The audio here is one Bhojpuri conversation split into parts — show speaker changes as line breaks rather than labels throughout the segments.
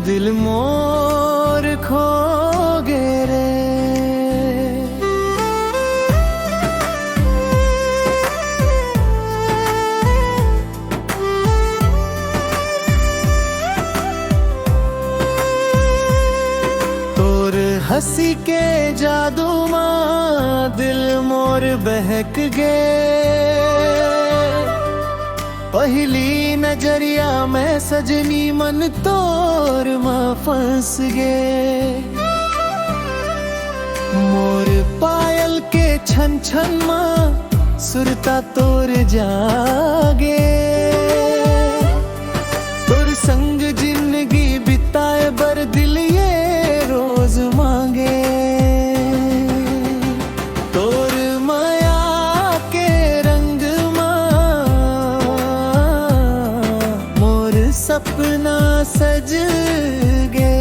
दिल मोर खो गे रे। तोर हंसी के जादू मां दिल मोर बहक गे। पहली नजरिया में सजनी मन तोर मां फंस गे। मोर पायल के छन छन मां सुरता तोर जागे। तोर संग जिंदगी बिताए बर दिल ये रोज मांगे। तोर माया के रंग मां मोर सपना सज गे।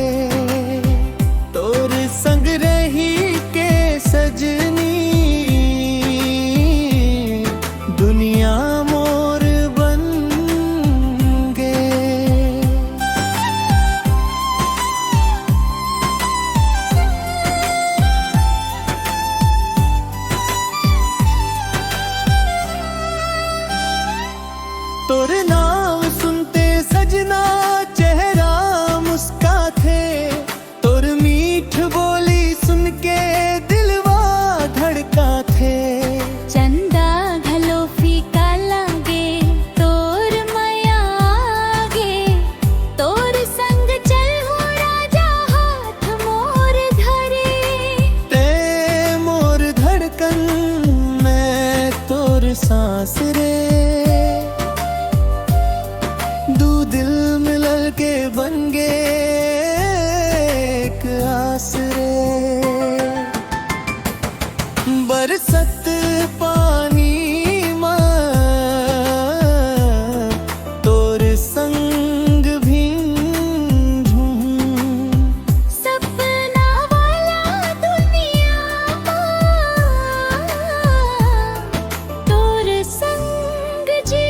तोर संग रही के सजनी दुनिया मोर बन गे। तोर नाम सुनते सजना चेहरा मुस्का थे। तोर मीठ बोली सुन के दिलवा धड़का थे।
चंदा घलो फीका लागे तोर माया आगे। तोर संग चल हो राजा हाथ मोर धरे।
ते मोर धड़कन में तोर सांस रे। दू दिल मिलल के बन गे एक आस रे। बरसत पानी मां तोर संग भींजूं।
सपना वाला दुनिया मां तोर संग जी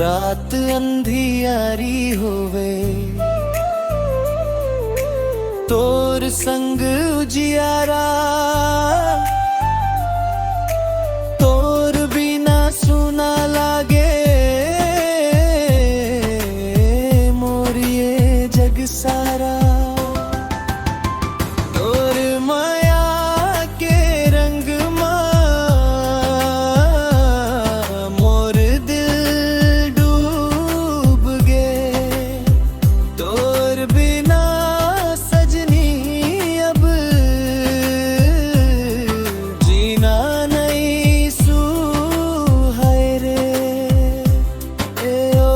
रात अंधियारी होवे तोर संग उजियारा। तोर बिना सुना लागे मोर ये जग सारा। तोर माया के रंग मां मोर दिल डूब गे। तोर बिना सजनी अब जीना नहीं सुहाए रे। ए ओ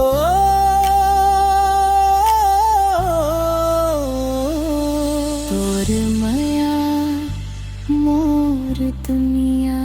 तोर माया मोर दुनिया।